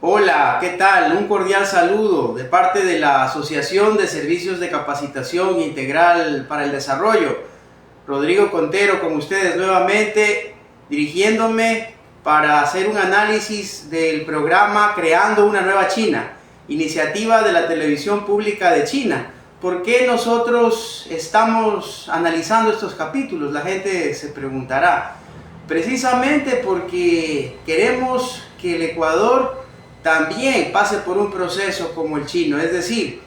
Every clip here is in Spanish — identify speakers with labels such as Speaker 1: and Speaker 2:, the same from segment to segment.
Speaker 1: Hola, ¿qué tal? Un cordial saludo de parte de la Asociación de Servicios de Capacitación Integral para el Desarrollo. Rodrigo Contero con ustedes nuevamente, dirigiéndome para hacer un análisis del programa Creando una Nueva China, iniciativa de la Televisión Pública de China. ¿Por qué nosotros estamos analizando estos capítulos? La gente se preguntará. Precisamente porque queremos que el Ecuador también pase por un proceso como el chino, es decir,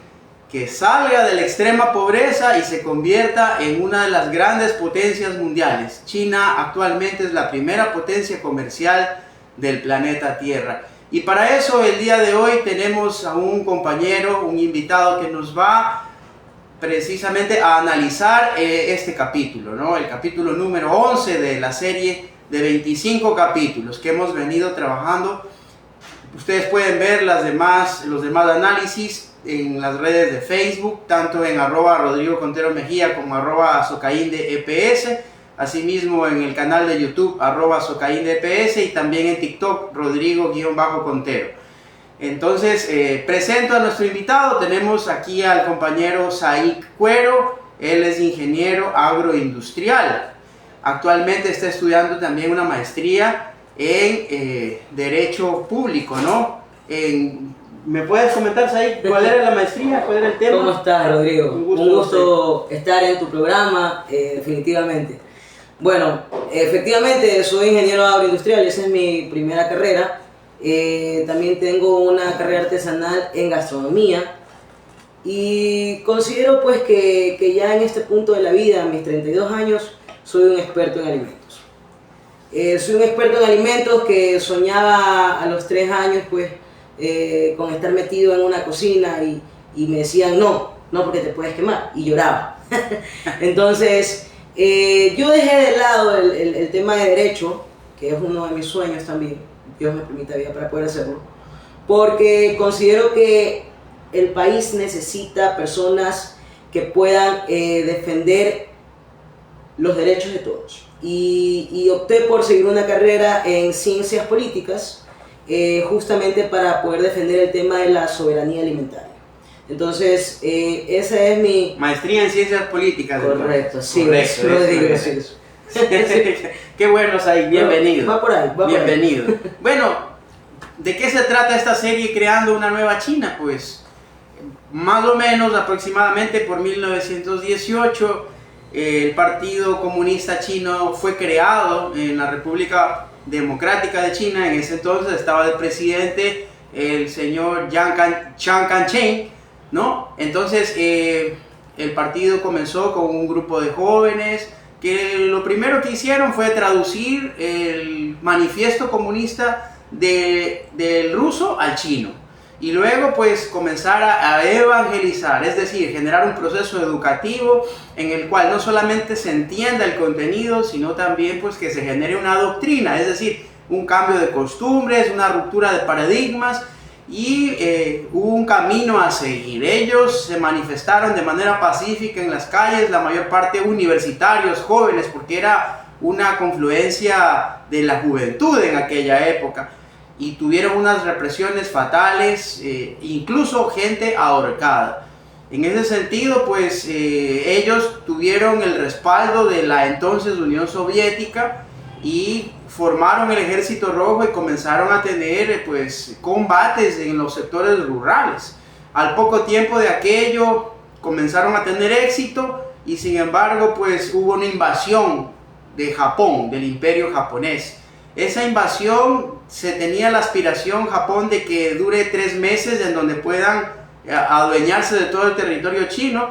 Speaker 1: que salga de la extrema pobreza y se convierta en una de las grandes potencias mundiales. China actualmente es la primera potencia comercial del planeta Tierra. Y para eso el día de hoy tenemos a un compañero, un invitado que nos va precisamente a analizar este capítulo, ¿no? El capítulo número 11 de la serie de 25 capítulos que hemos venido trabajando. Ustedes pueden ver los demás análisis en las redes de Facebook, tanto en @Rodrigo Contero Mejía como @SocaíndeEPS, asimismo en el canal de YouTube @SocaíndeEPS y también en TikTok Rodrigo_Contero. Entonces presento a nuestro invitado. Tenemos aquí al compañero Saik Cuero. Él es ingeniero agroindustrial. Actualmente está estudiando también una maestría en Derecho Público, ¿no? ¿Me puedes comentar, Saik, cuál era la maestría? ¿Cuál era el tema?
Speaker 2: ¿Cómo estás, Rodrigo?
Speaker 1: Un
Speaker 2: gusto estar en tu programa, definitivamente. Bueno, efectivamente soy ingeniero agroindustrial, esa es mi primera carrera. También tengo una carrera artesanal en gastronomía y considero pues que ya en este punto de la vida, a mis 32 años, soy un experto en alimentos. Soy un experto en alimentos que soñaba a los 3 años pues con estar metido en una cocina y me decían no porque te puedes quemar, y lloraba. Entonces yo dejé de lado el tema de derecho, que es uno de mis sueños también. Dios me permita vida para poder hacerlo, porque considero que el país necesita personas que puedan defender los derechos de todos, y opté por seguir una carrera en ciencias políticas, justamente para poder defender el tema de la soberanía alimentaria. Entonces esa es mi
Speaker 1: maestría en ciencias políticas.
Speaker 2: Correcto, sí,
Speaker 1: correcto,
Speaker 2: lo digo así.
Speaker 1: Qué bueno, Saik, bienvenido.
Speaker 2: Va por ahí,
Speaker 1: bienvenido. Bueno, ¿de qué se trata esta serie Creando una Nueva China? Pues más o menos aproximadamente por 1918 el Partido Comunista Chino fue creado en la República Democrática de China. En ese entonces estaba de presidente el señor Chiang Kai-shek, ¿no? Entonces el partido comenzó con un grupo de jóvenes que lo primero que hicieron fue traducir el manifiesto comunista del ruso al chino, y luego pues comenzar a evangelizar, es decir, generar un proceso educativo en el cual no solamente se entienda el contenido, sino también pues que se genere una doctrina, es decir, un cambio de costumbres, una ruptura de paradigmas y un camino a seguir. Ellos se manifestaron de manera pacífica en las calles, la mayor parte universitarios, jóvenes, porque era una confluencia de la juventud en aquella época, y tuvieron unas represiones fatales, incluso gente ahorcada. En ese sentido, pues ellos tuvieron el respaldo de la entonces Unión Soviética y formaron el Ejército Rojo y comenzaron a tener pues combates en los sectores rurales. Al poco tiempo de aquello comenzaron a tener éxito, y sin embargo pues hubo una invasión de Japón, del Imperio japonés. Esa invasión se tenía la aspiración Japón de que dure 3 meses, en donde puedan adueñarse de todo el territorio chino,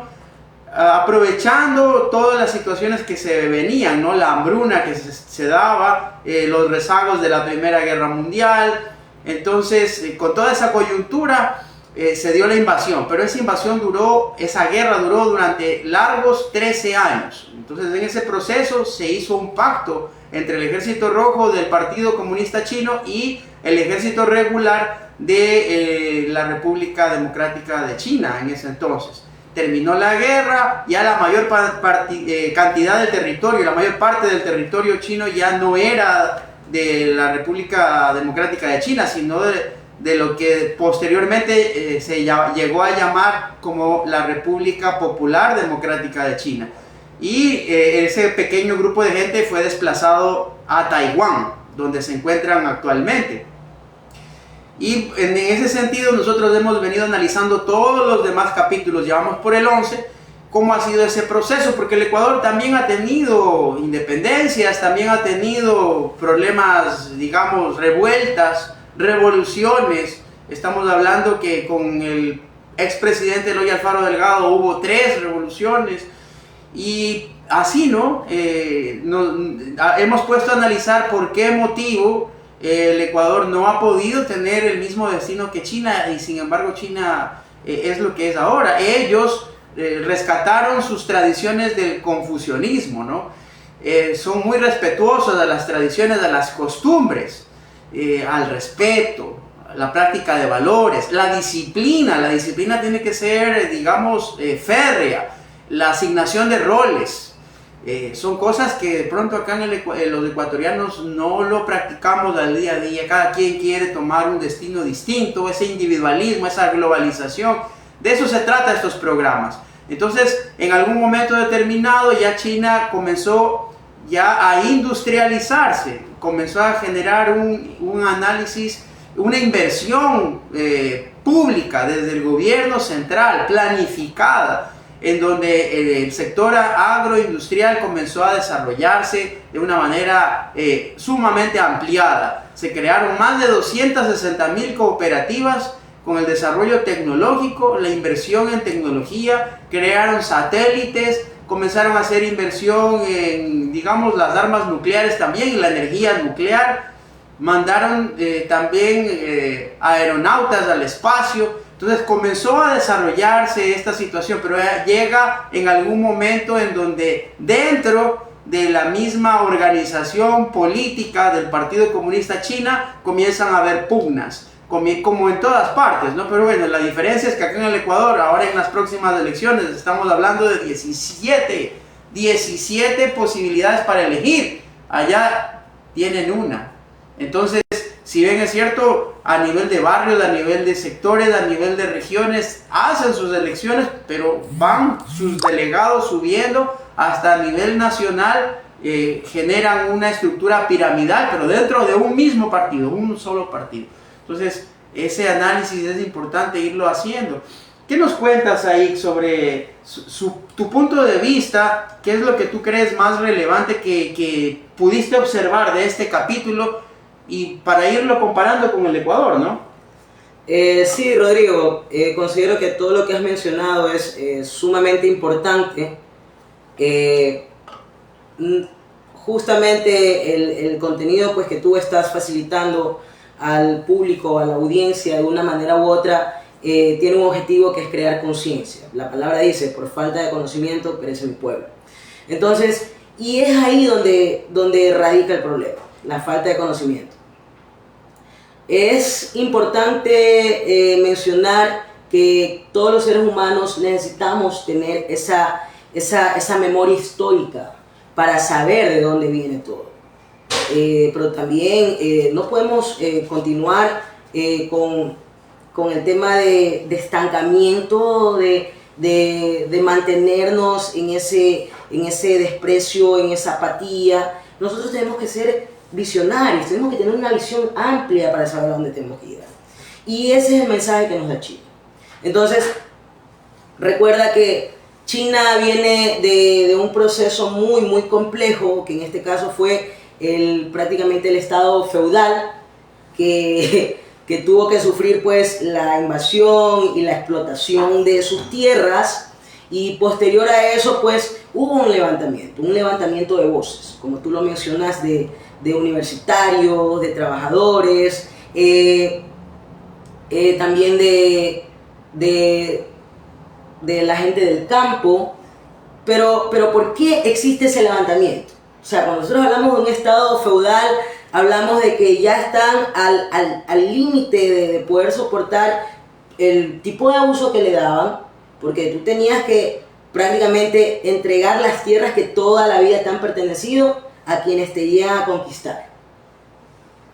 Speaker 1: aprovechando todas las situaciones que se venían, ¿no? La hambruna que se daba, los rezagos de la Primera Guerra Mundial. Entonces con toda esa coyuntura se dio la invasión, pero esa guerra duró durante largos 13 años. Entonces en ese proceso se hizo un pacto entre el Ejército Rojo del Partido Comunista Chino y el ejército regular de la República Democrática de China en ese entonces. Terminó la guerra, ya la mayor cantidad del territorio, la mayor parte del territorio chino ya no era de la República Democrática de China, sino de lo que posteriormente llegó a llamar como la República Popular Democrática de China. Y ese pequeño grupo de gente fue desplazado a Taiwán, donde se encuentran actualmente. Y en ese sentido nosotros hemos venido analizando todos los demás capítulos, ya vamos por el 11, cómo ha sido ese proceso, porque el Ecuador también ha tenido independencias, también ha tenido problemas, digamos, revueltas, revoluciones. Estamos hablando que con el expresidente Eloy Alfaro Delgado hubo 3 revoluciones, y así, ¿no? Hemos puesto a analizar por qué motivo el Ecuador no ha podido tener el mismo destino que China, y sin embargo China es lo que es ahora. Ellos rescataron sus tradiciones del confucianismo, ¿no? Son muy respetuosos de las tradiciones, de las costumbres, al respeto, la práctica de valores, la disciplina tiene que ser, digamos, férrea, la asignación de roles. Son cosas que de pronto acá los ecuatorianos no lo practicamos al día a día. Cada quien quiere tomar un destino distinto, ese individualismo, esa globalización. De eso se trata estos programas. Entonces, en algún momento determinado ya China comenzó ya a industrializarse, comenzó a generar un análisis, una inversión pública desde el gobierno central, planificada, en donde el sector agroindustrial comenzó a desarrollarse de una manera sumamente ampliada. Se crearon más de 260.000 cooperativas con el desarrollo tecnológico, la inversión en tecnología, crearon satélites, comenzaron a hacer inversión en, digamos, las armas nucleares también, en la energía nuclear, mandaron también aeronautas al espacio. Entonces comenzó a desarrollarse esta situación, pero llega en algún momento en donde dentro de la misma organización política del Partido Comunista China comienzan a haber pugnas, como en todas partes, ¿no? Pero bueno, la diferencia es que acá en el Ecuador, ahora en las próximas elecciones, estamos hablando de 17 posibilidades para elegir. Allá tienen una. Entonces, si bien es cierto, a nivel de barrios, a nivel de sectores, a nivel de regiones, hacen sus elecciones, pero van sus delegados subiendo hasta a nivel nacional, generan una estructura piramidal, pero dentro de un mismo partido, un solo partido. Entonces, ese análisis es importante irlo haciendo. ¿Qué nos cuentas ahí sobre tu punto de vista? ¿Qué es lo que tú crees más relevante que pudiste observar de este capítulo? Y para irlo comparando con el Ecuador, ¿no?
Speaker 2: Sí, Rodrigo, considero que todo lo que has mencionado es sumamente importante. Justamente el contenido pues, que tú estás facilitando al público, a la audiencia, de una manera u otra, tiene un objetivo que es crear conciencia. La palabra dice, por falta de conocimiento perece mi pueblo. Entonces, y es ahí donde radica el problema, la falta de conocimiento. Es importante mencionar que todos los seres humanos necesitamos tener esa memoria histórica para saber de dónde viene todo. Pero también no podemos continuar con el tema de estancamiento, de mantenernos en ese desprecio, en esa apatía. Nosotros tenemos que ser visionarios, tenemos que tener una visión amplia para saber a dónde tenemos que llegar. Y ese es el mensaje que nos da China. Entonces, recuerda que China viene de un proceso muy, muy complejo, que en este caso fue prácticamente el estado feudal, que tuvo que sufrir pues la invasión y la explotación de sus tierras, y posterior a eso pues hubo un levantamiento de voces, como tú lo mencionas, de universitarios, de trabajadores, también de la gente del campo. Pero ¿por qué existe ese levantamiento? O sea, cuando nosotros hablamos de un estado feudal, hablamos de que ya están al límite de poder soportar el tipo de abuso que le daban, porque tú tenías que prácticamente entregar las tierras que toda la vida te han pertenecido a quienes te llegan a conquistar.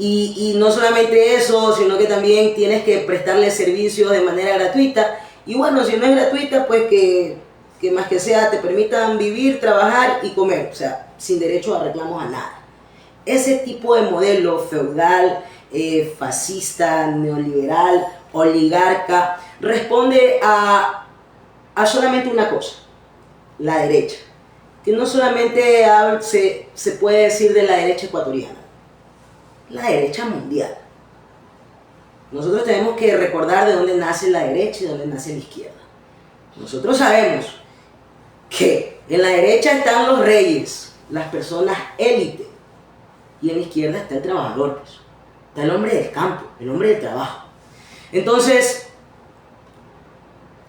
Speaker 2: Y no solamente eso, sino que también tienes que prestarle servicios de manera gratuita. Y bueno, si no es gratuita, pues que más que sea te permitan vivir, trabajar y comer, o sea, sin derecho a reclamos a nada. Ese tipo de modelo feudal, fascista, neoliberal, oligarca, responde a solamente una cosa, la derecha. Que no solamente se puede decir de la derecha ecuatoriana, la derecha mundial. Nosotros tenemos que recordar de dónde nace la derecha y de dónde nace la izquierda. Nosotros sabemos que en la derecha están los reyes, las personas élite, y en la izquierda está el trabajador, pues. Está el hombre del campo, el hombre del trabajo. Entonces,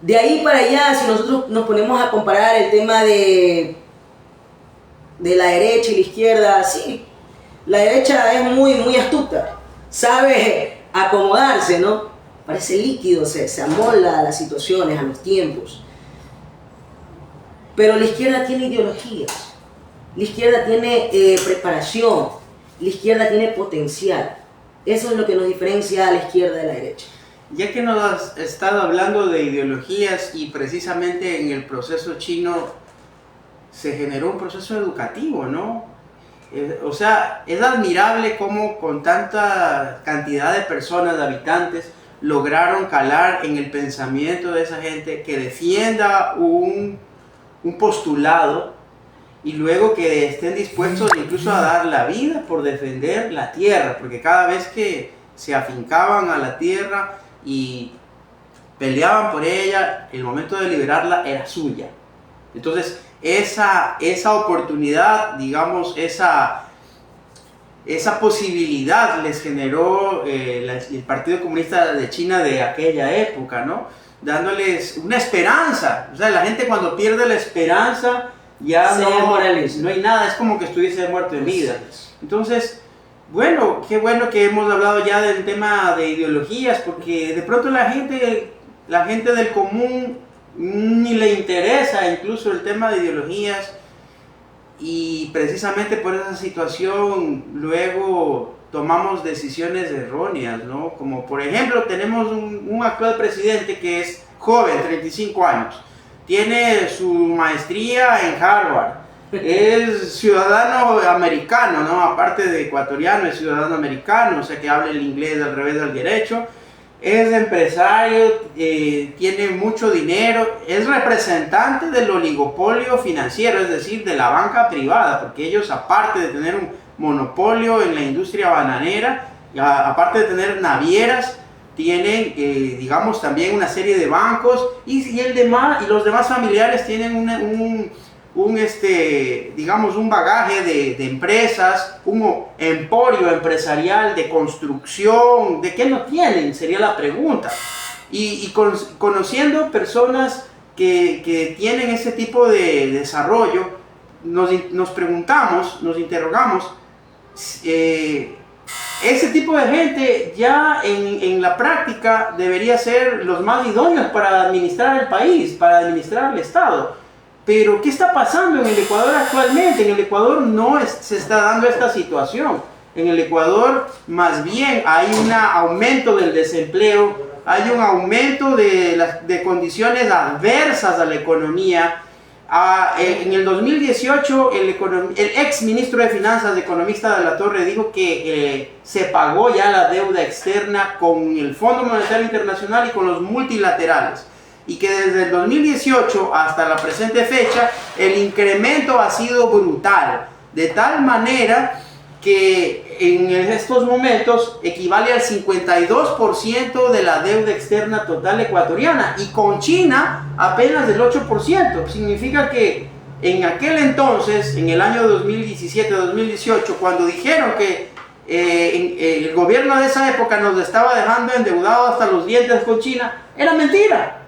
Speaker 2: de ahí para allá, si nosotros nos ponemos a comparar el tema de la derecha y la izquierda, sí, la derecha es muy astuta, sabe acomodarse, ¿no? Parece líquido, se amolda a las situaciones, a los tiempos. Pero la izquierda tiene ideologías, la izquierda tiene preparación, la izquierda tiene potencial. Eso es lo que nos diferencia a la izquierda de la derecha.
Speaker 1: Ya que nos has estado hablando de ideologías y precisamente en el proceso chino se generó un proceso educativo, ¿no? O sea, es admirable cómo con tanta cantidad de personas, de habitantes, lograron calar en el pensamiento de esa gente que defienda un postulado y luego que estén dispuestos incluso a dar la vida por defender la tierra, porque cada vez que se afincaban a la tierra y peleaban por ella, el momento de liberarla era suya. Entonces, esa oportunidad, digamos, esa posibilidad les generó el Partido Comunista de China de aquella época, ¿no? Dándoles una esperanza. O sea, la gente cuando pierde la esperanza ya no hay nada, es como que estuviese muerto en vida. Entonces, bueno, qué bueno que hemos hablado ya del tema de ideologías, porque de pronto la gente del común ni le interesa incluso el tema de ideologías, y precisamente por esa situación luego tomamos decisiones erróneas, ¿no? Como por ejemplo tenemos un actual presidente que es joven, 35 años, tiene su maestría en Harvard, es ciudadano americano, ¿no? Aparte de ecuatoriano, es ciudadano americano, o sea que habla el inglés al revés del derecho. Es empresario, tiene mucho dinero, es representante del oligopolio financiero, es decir, de la banca privada, porque ellos, aparte de tener un monopolio en la industria bananera, aparte de tener navieras, tienen, digamos, también una serie de bancos y los demás familiares tienen digamos, un bagaje de empresas, un emporio empresarial de construcción. ¿De qué no tienen? Sería la pregunta. Y conociendo personas que tienen ese tipo de desarrollo, nos preguntamos, nos interrogamos, ese tipo de gente ya en la práctica debería ser los más idóneos para administrar el país, para administrar el Estado. Pero ¿qué está pasando en el Ecuador actualmente? En el Ecuador no se está dando esta situación. En el Ecuador más bien hay un aumento del desempleo, hay un aumento de condiciones adversas a la economía. En el 2018 el ex ministro de Finanzas, economista de la Torre, dijo que se pagó ya la deuda externa con el Fondo Monetario Internacional y con los multilaterales, y que desde el 2018 hasta la presente fecha el incremento ha sido brutal, de tal manera que en estos momentos equivale al 52% de la deuda externa total ecuatoriana, y con China apenas del 8%. Significa que en aquel entonces, en el año 2017-2018, cuando dijeron que el gobierno de esa época nos estaba dejando endeudados hasta los dientes con China, era mentira.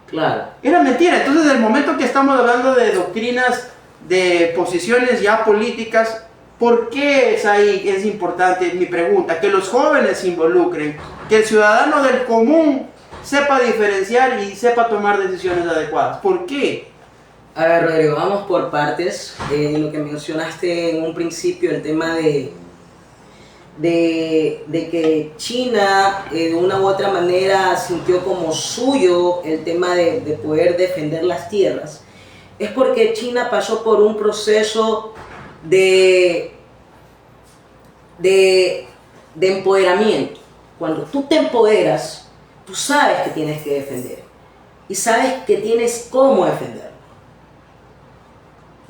Speaker 2: Claro.
Speaker 1: Era mentira. Entonces, en el momento que estamos hablando de doctrinas, de posiciones ya políticas, ¿por qué es importante mi pregunta? Que los jóvenes se involucren, que el ciudadano del común sepa diferenciar y sepa tomar decisiones adecuadas. ¿Por qué?
Speaker 2: A ver, Rodrigo, vamos por partes. Lo que mencionaste en un principio, el tema de de que China de una u otra manera sintió como suyo el tema de poder defender las tierras, es porque China pasó por un proceso de empoderamiento. Cuando tú te empoderas, tú sabes que tienes que defender y sabes que tienes cómo defenderlo.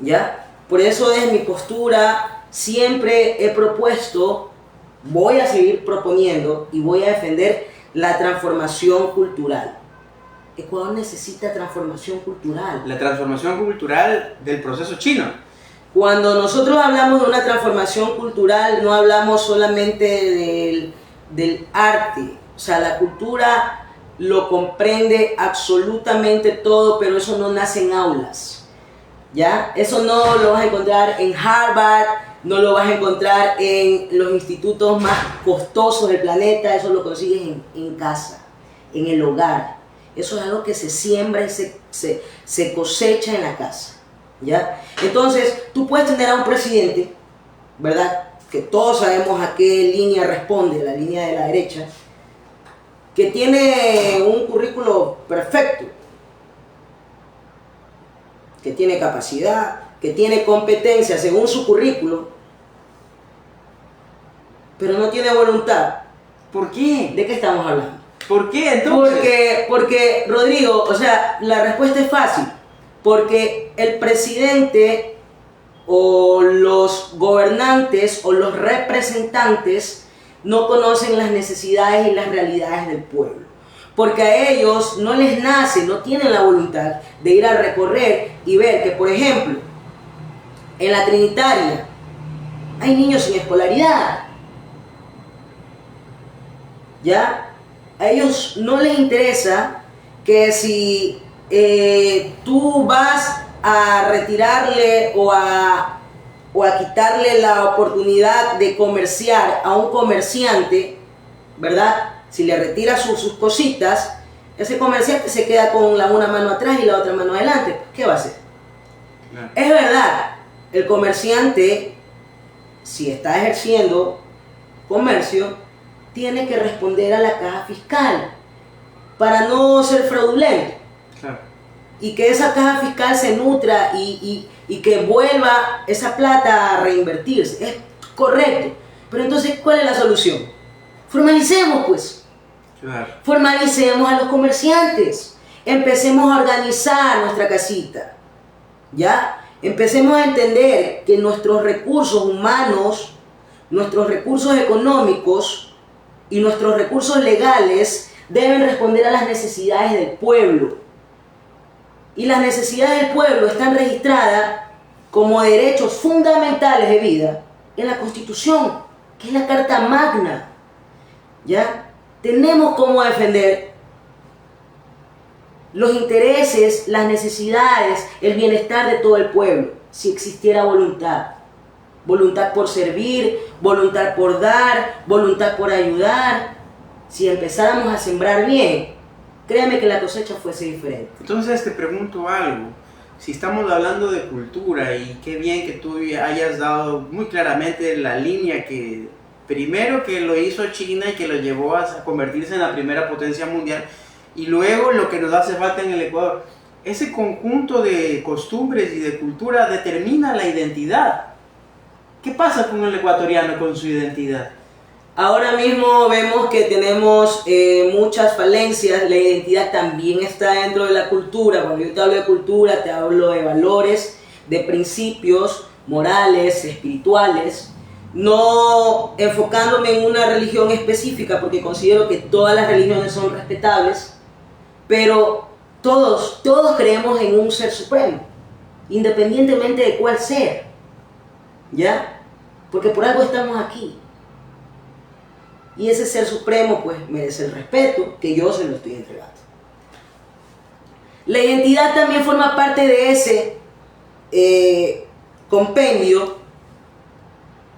Speaker 2: ¿Ya? Por eso desde mi postura siempre he propuesto, voy a seguir proponiendo y voy a defender la transformación cultural. Ecuador necesita transformación cultural.
Speaker 1: La transformación cultural del proceso chino.
Speaker 2: Cuando nosotros hablamos de una transformación cultural, no hablamos solamente del arte. O sea, la cultura lo comprende absolutamente todo, pero eso no nace en aulas. ¿Ya? Eso no lo vas a encontrar en Harvard, no lo vas a encontrar en los institutos más costosos del planeta, eso lo consigues en casa, en el hogar. Eso es algo que se siembra y se cosecha en la casa. ¿Ya? Entonces, tú puedes tener a un presidente, ¿verdad? Que todos sabemos a qué línea responde, la línea de la derecha, que tiene un currículo perfecto, que tiene capacidad, que tiene competencia según su currículo, pero no tiene voluntad.
Speaker 1: ¿Por qué?
Speaker 2: ¿De qué estamos hablando?
Speaker 1: ¿Por qué entonces?
Speaker 2: Porque Rodrigo, o sea, la respuesta es fácil. Porque el presidente o los gobernantes o los representantes no conocen las necesidades y las realidades del pueblo. Porque a ellos no les nace, no tienen la voluntad de ir a recorrer y ver que, por ejemplo, en la Trinitaria hay niños sin escolaridad. ¿Ya? A ellos no les interesa que si tú vas a retirarle o a quitarle la oportunidad de comerciar a un comerciante, ¿verdad? Si le retiras sus cositas, ese comerciante se queda con una mano atrás y la otra mano adelante. ¿Qué va a hacer? No. Es verdad, el comerciante, si está ejerciendo comercio, tiene que responder a la caja fiscal para no ser fraudulento. Claro. Y que esa caja fiscal se nutra y que vuelva esa plata a reinvertirse. Es correcto. Pero entonces, ¿cuál es la solución? Formalicemos, pues. Claro. Formalicemos a los comerciantes. Empecemos a organizar nuestra casita. ¿Ya? Empecemos a entender que nuestros recursos humanos, nuestros recursos económicos y nuestros recursos legales deben responder a las necesidades del pueblo. Y las necesidades del pueblo están registradas como derechos fundamentales de vida en la Constitución, que es la Carta Magna. ¿Ya? Tenemos cómo defender los intereses, las necesidades, el bienestar de todo el pueblo, si existiera voluntad. Voluntad por servir, voluntad por dar, voluntad por ayudar. Si empezáramos a sembrar bien, créeme que la cosecha fuese diferente.
Speaker 1: Entonces te pregunto algo. Si estamos hablando de cultura, y qué bien que tú hayas dado muy claramente la línea que primero que lo hizo China y que lo llevó a convertirse en la primera potencia mundial, y luego lo que nos hace falta en el Ecuador. Ese conjunto de costumbres y de cultura determina la identidad. ¿Qué pasa con el ecuatoriano con su identidad?
Speaker 2: Ahora mismo vemos que tenemos muchas falencias. La identidad también está dentro de la cultura. Cuando yo te hablo de cultura, te hablo de valores, de principios morales, espirituales. No enfocándome en una religión específica, porque considero que todas las religiones son respetables, pero todos creemos en un ser supremo, independientemente de cuál ser, ¿ya? Porque por algo estamos aquí. Y ese ser supremo pues merece el respeto que yo se lo estoy entregando. La identidad también forma parte de ese compendio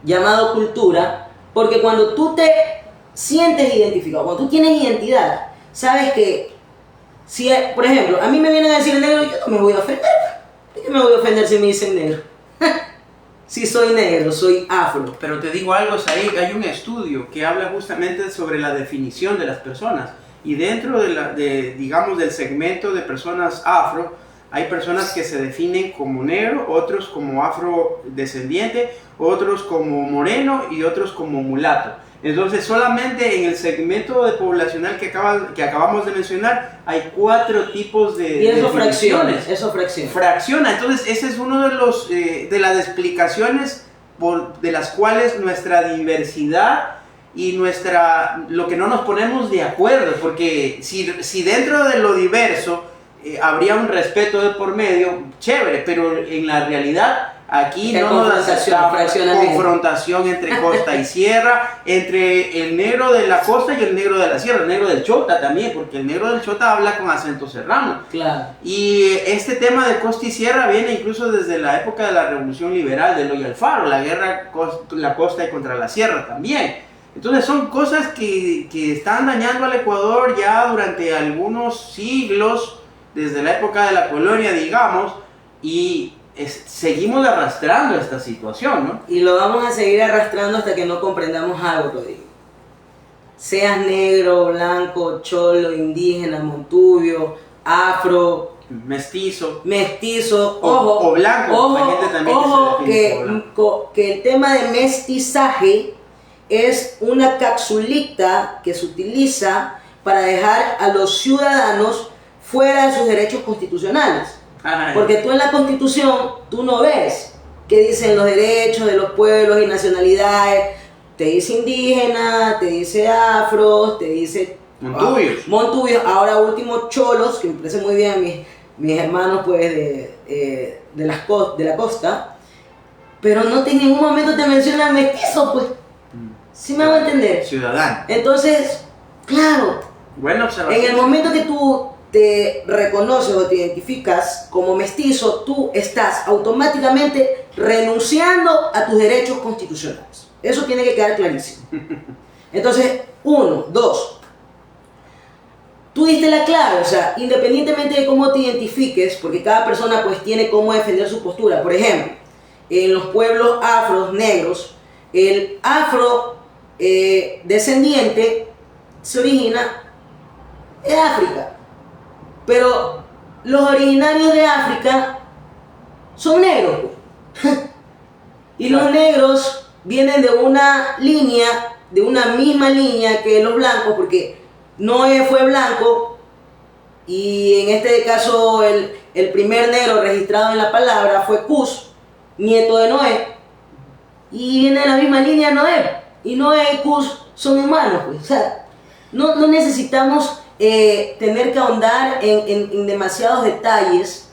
Speaker 2: llamado cultura, porque cuando tú te sientes identificado, cuando tú tienes identidad, sabes que si, por ejemplo, a mí me vienen a decir negro, yo no me voy a ofender. ¿Por qué me voy a ofender si me dicen negro? si soy negro, soy afro.
Speaker 1: Pero te digo algo, Said, hay un estudio que habla justamente sobre la definición de las personas. Y dentro digamos, del segmento de personas afro, hay personas que se definen como negro, otros como afrodescendiente, otros como moreno y otros como mulato. Entonces, solamente en el segmento poblacional que acabamos de mencionar, hay 4 tipos de
Speaker 2: y eso
Speaker 1: definiciones.
Speaker 2: Eso
Speaker 1: Fracciona. Entonces, ese es uno de las explicaciones de las cuales nuestra diversidad y lo que no nos ponemos de acuerdo, porque si dentro de lo diverso habría un respeto de por medio, chévere, pero en la realidad aquí no nos aceptamos confrontación entre costa y sierra, entre el negro de la costa y el negro de la sierra, el negro del Chota también, porque el negro del Chota habla con acento serrano.
Speaker 2: Claro.
Speaker 1: Y este tema de costa y sierra viene incluso desde la época de la Revolución Liberal de Eloy Alfaro, la guerra la costa y contra la sierra también. Entonces son cosas que están dañando al Ecuador ya durante algunos siglos, desde la época de la colonia, digamos, y seguimos arrastrando esta situación, ¿no?
Speaker 2: Y lo vamos a seguir arrastrando hasta que no comprendamos algo, Rodrigo. Seas negro, blanco, cholo, indígena, montubio, afro,
Speaker 1: mestizo,
Speaker 2: ojo,
Speaker 1: o blanco,
Speaker 2: ojo que el tema de mestizaje es una capsulita que se utiliza para dejar a los ciudadanos fuera de sus derechos constitucionales. Porque tú en la Constitución, tú no ves qué dicen los derechos de los pueblos y nacionalidades. Te dice indígena, te dice afro, te dice montubios, ahora último cholos, que me parece muy bien mis hermanos pues de la costa, pero no en ningún momento te mencionan mestizo, pues. ¿Sí me hago entender?
Speaker 1: Ciudadano.
Speaker 2: Entonces, claro,
Speaker 1: bueno,
Speaker 2: en el momento que tú te reconoces o te identificas como mestizo, tú estás automáticamente renunciando a tus derechos constitucionales. Eso tiene que quedar clarísimo. Entonces, 1, 2. Tú diste la clave, o sea, independientemente de cómo te identifiques, porque cada persona pues tiene cómo defender su postura. Por ejemplo, en los pueblos afros negros, el afro descendiente se origina en África. Pero los originarios de África son negros. Y los negros vienen de una línea, de una misma línea que los blancos, porque Noé fue blanco y en este caso el primer negro registrado en la palabra fue Cus, nieto de Noé, y viene de la misma línea Noé. Y Noé y Cus son hermanos, pues. O sea, no necesitamos tener que ahondar en demasiados detalles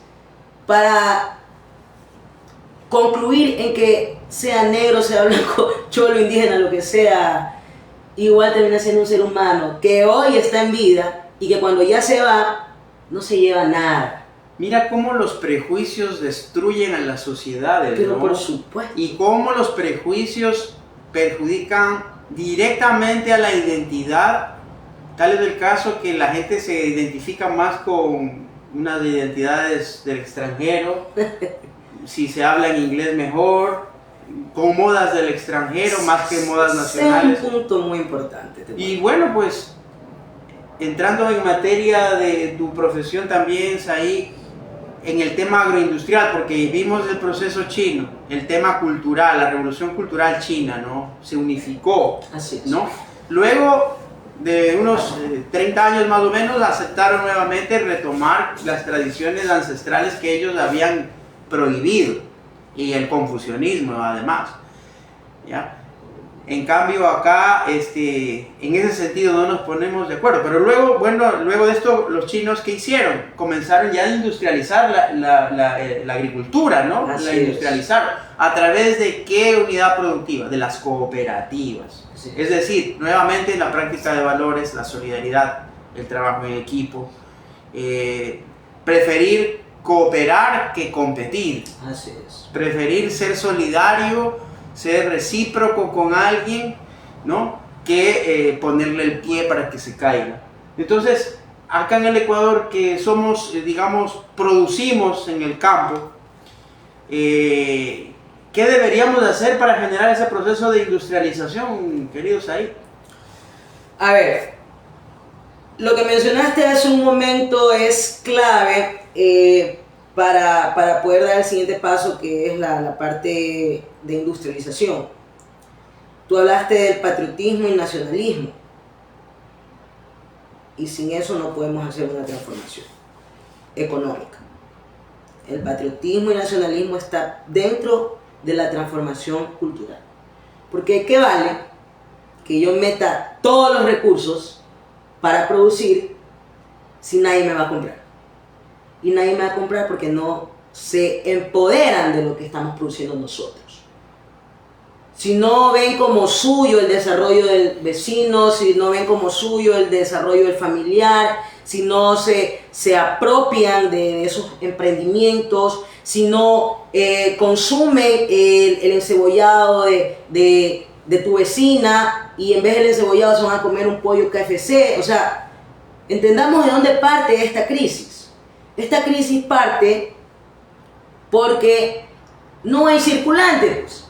Speaker 2: para concluir en que sea negro, sea blanco, cholo, indígena, lo que sea, igual termina siendo un ser humano que hoy está en vida y que cuando ya se va, no se lleva nada.
Speaker 1: Mira cómo los prejuicios destruyen a las sociedades,
Speaker 2: pero
Speaker 1: ¿no?
Speaker 2: Por supuesto.
Speaker 1: Y cómo los prejuicios perjudican directamente a la identidad. Tal es el caso que la gente se identifica más con unas identidades del extranjero, si se habla en inglés mejor, con modas del extranjero más que modas nacionales.
Speaker 2: Es un punto muy importante.
Speaker 1: Y bueno, pues, entrando en materia de tu profesión también, Said, en el tema agroindustrial, porque vimos el proceso chino, el tema cultural, la revolución cultural china, ¿no? Se unificó,
Speaker 2: así es,
Speaker 1: ¿no? Luego de unos 30 años más o menos, aceptaron nuevamente retomar las tradiciones ancestrales que ellos habían prohibido, y el confucianismo además, ¿ya? En cambio acá, en ese sentido no nos ponemos de acuerdo, pero luego de esto, los chinos, ¿qué hicieron? Comenzaron ya a industrializar la agricultura, ¿no? La industrializaron. ¿A través de qué unidad productiva? De las cooperativas. Es decir, nuevamente la práctica de valores, la solidaridad, el trabajo en equipo, preferir cooperar que competir.
Speaker 2: Así es.
Speaker 1: Preferir ser solidario, ser recíproco con alguien, ¿no? Que ponerle el pie para que se caiga. Entonces, acá en el Ecuador, que somos, digamos, producimos en el campo, ¿qué deberíamos hacer para generar ese proceso de industrialización, queridos ahí?
Speaker 2: A ver, lo que mencionaste hace un momento es clave para poder dar el siguiente paso, que es la parte de industrialización. Tú hablaste del patriotismo y nacionalismo, y sin eso no podemos hacer una transformación económica. El patriotismo y nacionalismo está dentro de la transformación cultural. Porque ¿qué vale que yo meta todos los recursos para producir si nadie me va a comprar? Y nadie me va a comprar porque no se empoderan de lo que estamos produciendo nosotros. Si no ven como suyo el desarrollo del vecino, si no ven como suyo el desarrollo del familiar, si no se apropian de esos emprendimientos, si no consumen el encebollado de tu vecina y en vez del encebollado se van a comer un pollo KFC. O sea, entendamos de dónde parte esta crisis. Esta crisis parte porque no hay circulante, pues.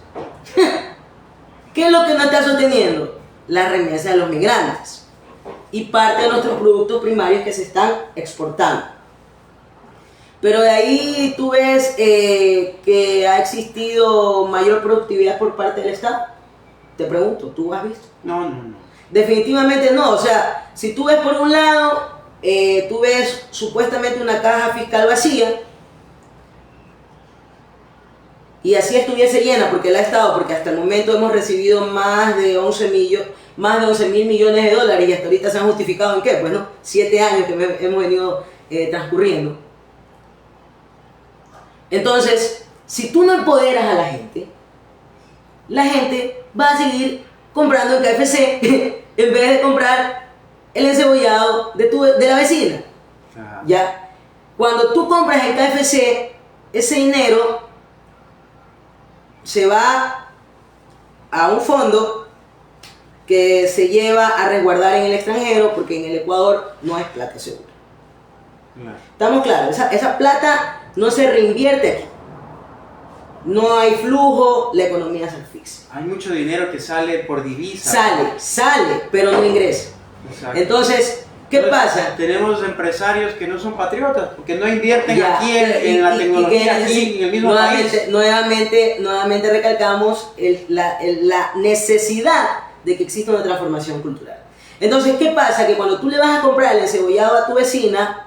Speaker 2: ¿Qué es lo que nos está sosteniendo? La remesa de los migrantes y parte de nuestros productos primarios que se están exportando. Pero de ahí tú ves que ha existido mayor productividad por parte del Estado. Te pregunto, ¿tú has visto?
Speaker 1: No.
Speaker 2: Definitivamente no. O sea, si tú ves por un lado, tú ves supuestamente una caja fiscal vacía, y así estuviese llena, porque la ha estado, porque hasta el momento hemos recibido más de 11 mil millones de dólares, y hasta ahorita se han justificado en qué, pues no, 7 años que hemos venido transcurriendo. Entonces, si tú no empoderas a la gente va a seguir comprando el KFC en vez de comprar el encebollado de la vecina. ¿Ya? Cuando tú compras el KFC, ese dinero se va a un fondo que se lleva a resguardar en el extranjero, porque en el Ecuador no es plata segura. ¿Estamos claros? Esa plata no se reinvierte aquí. No hay flujo, la economía se asfixia.
Speaker 1: Hay mucho dinero que sale por divisa.
Speaker 2: Sale, pero no ingresa.
Speaker 1: Exacto.
Speaker 2: Entonces, ¿qué pasa?
Speaker 1: Tenemos empresarios que no son patriotas, porque no invierten aquí en la tecnología, aquí en el mismo país.
Speaker 2: Nuevamente recalcamos la necesidad de que exista una transformación cultural. Entonces, ¿qué pasa? Que cuando tú le vas a comprar el encebollado a tu vecina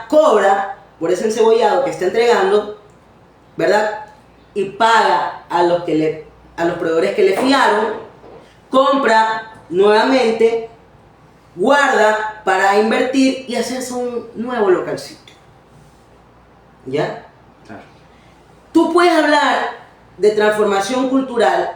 Speaker 2: cobra por ese encebollado que está entregando, ¿verdad? Y paga a los proveedores que le fiaron, compra nuevamente, guarda para invertir y hacerse un nuevo localcito. ¿Ya?
Speaker 1: Claro.
Speaker 2: Tú puedes hablar de transformación cultural,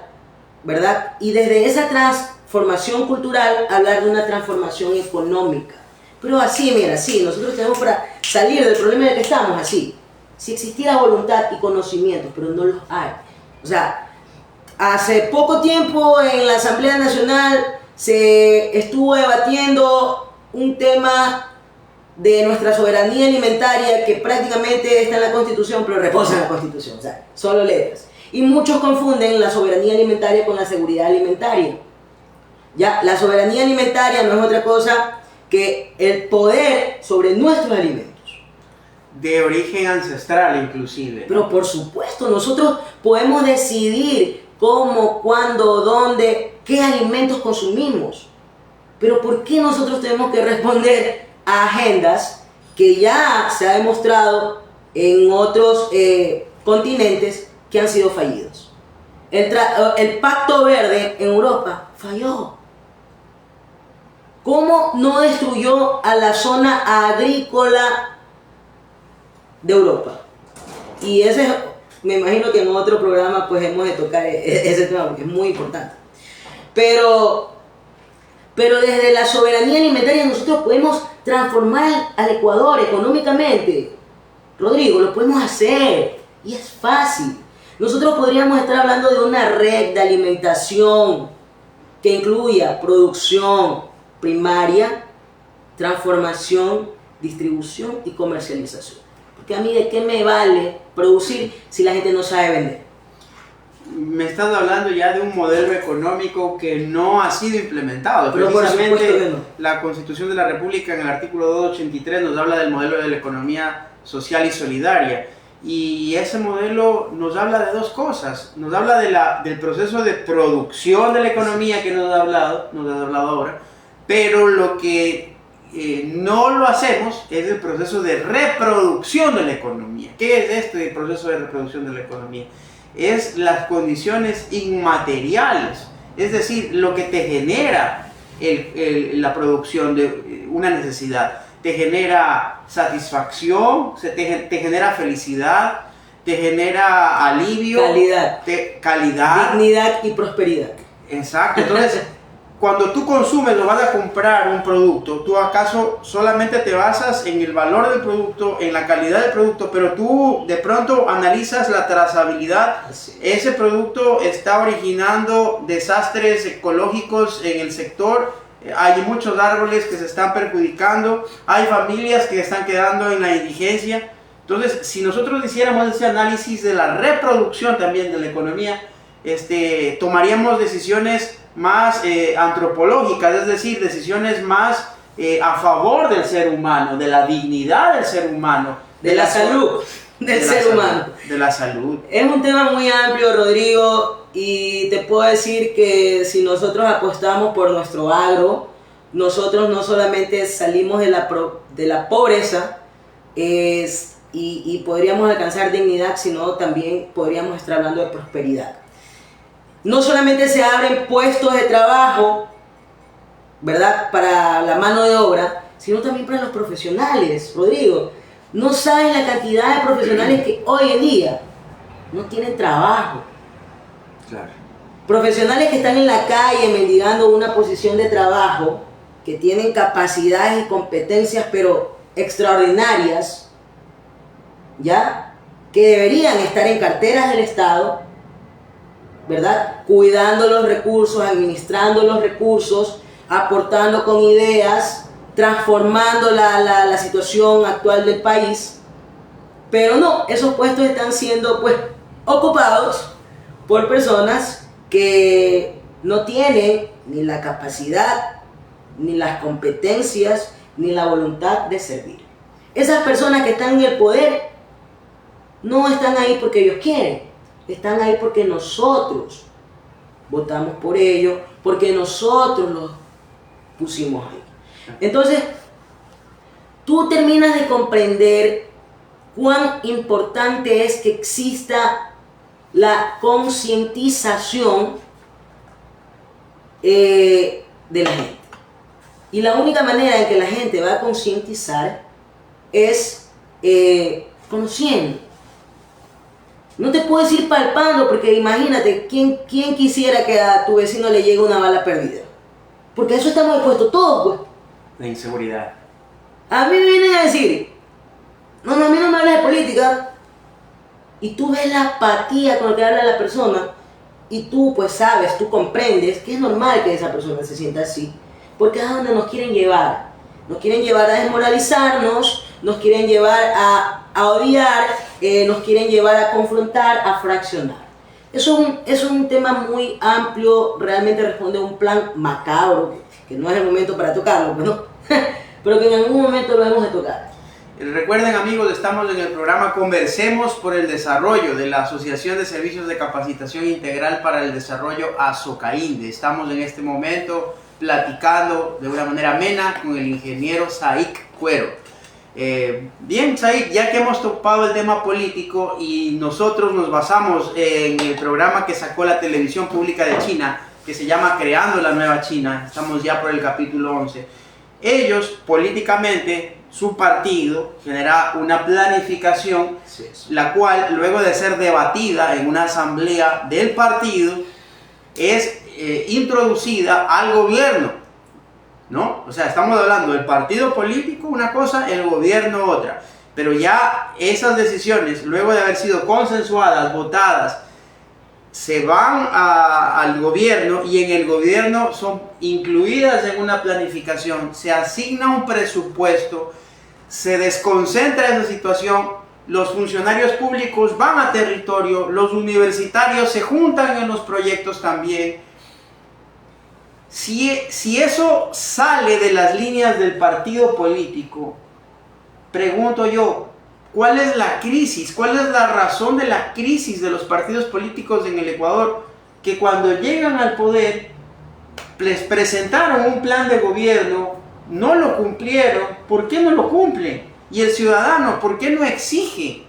Speaker 2: ¿verdad? Y desde esa transformación cultural hablar de una transformación económica. Pero así, mira, así, nosotros tenemos para salir del problema en el que estamos, así. Si existiera voluntad y conocimientos, pero no los hay. O sea, hace poco tiempo en la Asamblea Nacional se estuvo debatiendo un tema de nuestra soberanía alimentaria que prácticamente está en la Constitución, pero reposa en la Constitución, o sea, solo letras. Y muchos confunden la soberanía alimentaria con la seguridad alimentaria. Ya, la soberanía alimentaria no es otra cosa que el poder sobre nuestros alimentos.
Speaker 1: De origen ancestral inclusive.
Speaker 2: Pero por supuesto, nosotros podemos decidir cómo, cuándo, dónde, qué alimentos consumimos. Pero ¿por qué nosotros tenemos que responder a agendas que ya se ha demostrado en otros continentes que han sido fallidos? El Pacto Verde en Europa falló. ¿Cómo no destruyó a la zona agrícola de Europa? Y ese, me imagino que en otro programa pues hemos de tocar ese tema porque es muy importante. Pero desde la soberanía alimentaria nosotros podemos transformar al Ecuador económicamente. Rodrigo, lo podemos hacer y es fácil. Nosotros podríamos estar hablando de una red de alimentación que incluya producción primaria, transformación, distribución y comercialización. Porque a mí, ¿de qué me vale producir si la gente no sabe vender?
Speaker 1: Me estás hablando ya de un modelo económico que no ha sido implementado.
Speaker 2: Pero por supuesto que no.
Speaker 1: La Constitución de la República en el artículo 283 nos habla del modelo de la economía social y solidaria. Y ese modelo nos habla de dos cosas. Nos habla del proceso de producción de la economía que nos has hablado ahora, pero lo que no lo hacemos es el proceso de reproducción de la economía. ¿Qué es este proceso de reproducción de la economía? Es las condiciones inmateriales, es decir, lo que te genera la producción de una necesidad. Te genera satisfacción, te genera felicidad, te genera alivio, calidad,
Speaker 2: dignidad y prosperidad.
Speaker 1: Exacto. Entonces, cuando tú consumes o vas a comprar un producto, tú acaso solamente te basas en el valor del producto, en la calidad del producto, pero tú de pronto analizas la trazabilidad. Ese producto está originando desastres ecológicos en el sector. Hay muchos árboles que se están perjudicando, hay familias que están quedando en la indigencia. Entonces, si nosotros hiciéramos ese análisis de la reproducción también de la economía, tomaríamos decisiones más antropológicas, es decir, decisiones más a favor del ser humano, de la dignidad del ser humano,
Speaker 2: de la salud del ser humano.
Speaker 1: De la salud.
Speaker 2: Es un tema muy amplio, Rodrigo, y te puedo decir que si nosotros apostamos por nuestro agro, nosotros no solamente salimos de la pobreza y podríamos alcanzar dignidad, sino también podríamos estar hablando de prosperidad. No solamente se abren puestos de trabajo, ¿verdad?, para la mano de obra, sino también para los profesionales, Rodrigo. No sabes la cantidad de profesionales que hoy en día no tienen trabajo.
Speaker 1: Claro.
Speaker 2: Profesionales que están en la calle mendigando una posición de trabajo, que tienen capacidades y competencias pero extraordinarias, ¿ya?, que deberían estar en carteras del Estado, ¿verdad?, cuidando los recursos, administrando los recursos, aportando con ideas, transformando la situación actual del país. Pero no, esos puestos están siendo pues ocupados por personas que no tienen ni la capacidad, ni las competencias, ni la voluntad de servir. Esas personas que están en el poder no están ahí porque ellos quieren, están ahí porque nosotros votamos por ellos, porque nosotros los pusimos ahí. Entonces, tú terminas de comprender cuán importante es que exista la concientización de la gente. Y la única manera en que la gente va a concientizar es conociendo. No te puedes ir palpando, porque imagínate, ¿quién quisiera que a tu vecino le llegue una bala perdida? Porque a eso estamos expuestos todos, pues.
Speaker 1: La inseguridad.
Speaker 2: A mí me vienen a decir, no, a mí no me hablas de política. Y tú ves la apatía con la que habla la persona, y tú pues sabes, tú comprendes que es normal que esa persona se sienta así, porque es a donde nos quieren llevar. Nos quieren llevar a desmoralizarnos, nos quieren llevar a odiar, nos quieren llevar a confrontar, a fraccionar. Eso es un tema muy amplio, realmente responde a un plan macabro, que no es el momento para tocarlo, ¿no? Pero que en algún momento lo hemos de tocar.
Speaker 1: Recuerden, amigos, estamos en el programa Conversemos por el Desarrollo de la Asociación de Servicios de Capacitación Integral para el Desarrollo, ASOCAINDE. Estamos en este momento platicando de una manera amena con el ingeniero Saik Cuero. Bien, Saik, ya que hemos topado el tema político y nosotros nos basamos en el programa que sacó la televisión pública de China, que se llama Creando la Nueva China, estamos ya por el capítulo 11. Ellos, políticamente, su partido genera una planificación, la cual, luego de ser debatida en una asamblea del partido, es introducida al gobierno, ¿no? O sea, estamos hablando del partido político una cosa, el gobierno otra. Pero ya esas decisiones, luego de haber sido consensuadas, votadas, se van al gobierno, y en el gobierno son incluidas en una planificación, se asigna un presupuesto, se desconcentra esa situación los funcionarios públicos van a territorio, los universitarios se juntan en los proyectos también. Si eso sale de las líneas del partido político, pregunto yo, ¿cuál es la crisis? ¿Cuál es la razón de la crisis de los partidos políticos en el Ecuador? Que cuando llegan al poder, les presentaron un plan de gobierno, no lo cumplieron. ¿Por qué no lo cumplen? Y el ciudadano, ¿por qué no exige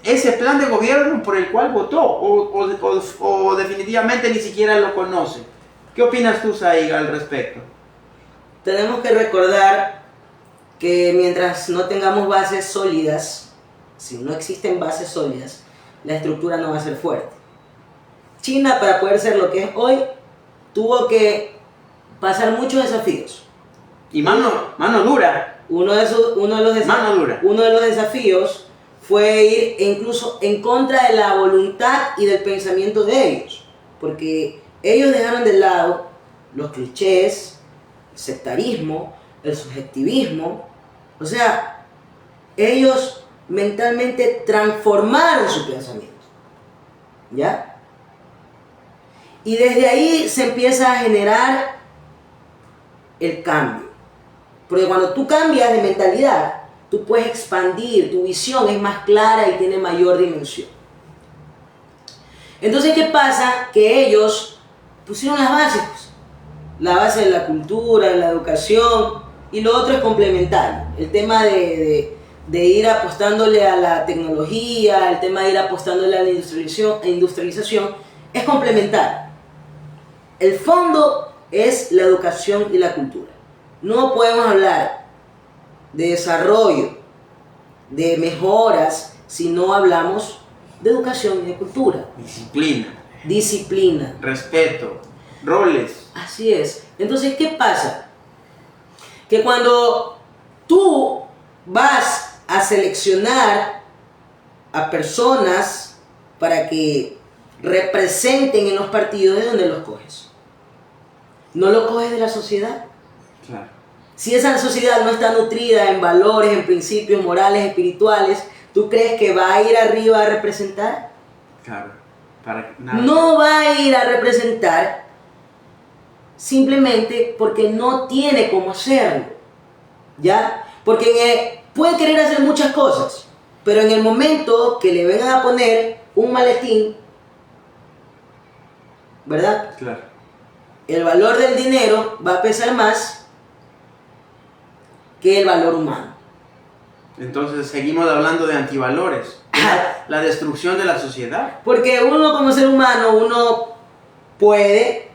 Speaker 1: ese plan de gobierno por el cual votó? O definitivamente ni siquiera lo conoce. ¿Qué opinas tú, Saiga, al respecto?
Speaker 2: Tenemos que recordar que mientras no tengamos bases sólidas, si no existen bases sólidas, la estructura no va a ser fuerte. China, para poder ser lo que es hoy, tuvo que pasar muchos desafíos.
Speaker 1: Y mano dura.
Speaker 2: Uno de los desafíos fue ir incluso en contra de la voluntad y del pensamiento de ellos. Porque ellos dejaron de lado los clichés, el sectarismo, el subjetivismo. O sea, ellos mentalmente transformaron su pensamiento. ¿Ya? Y desde ahí se empieza a generar el cambio. Porque cuando tú cambias de mentalidad, tú puedes expandir, tu visión es más clara y tiene mayor dimensión. Entonces, ¿qué pasa? Que ellos pusieron las bases, pues. La base de la cultura, de la educación, y lo otro es complementario. El tema de ir apostándole a la tecnología, el tema de ir apostándole a la industrialización es complementario. El fondo es la educación y la cultura. No podemos hablar de desarrollo, de mejoras, si no hablamos de educación y de cultura. Disciplina.
Speaker 1: Respeto. Roles.
Speaker 2: Así es. Entonces, ¿qué pasa? Que cuando tú vas a seleccionar a personas para que representen en los partidos, ¿de dónde los coges? ¿No lo coges de la sociedad?
Speaker 1: Claro.
Speaker 2: Si esa sociedad no está nutrida en valores, en principios morales, espirituales, ¿tú crees que va a ir arriba a representar?
Speaker 1: Claro. Para nada.
Speaker 2: No va a ir a representar simplemente porque no tiene cómo hacerlo. ¿Ya? Porque puede querer hacer muchas cosas, pero en el momento que le vengan a poner un maletín, ¿verdad?
Speaker 1: Claro.
Speaker 2: El valor del dinero va a pesar más que el valor humano.
Speaker 1: Entonces seguimos hablando de antivalores, la destrucción de la sociedad.
Speaker 2: Porque uno como ser humano, uno puede,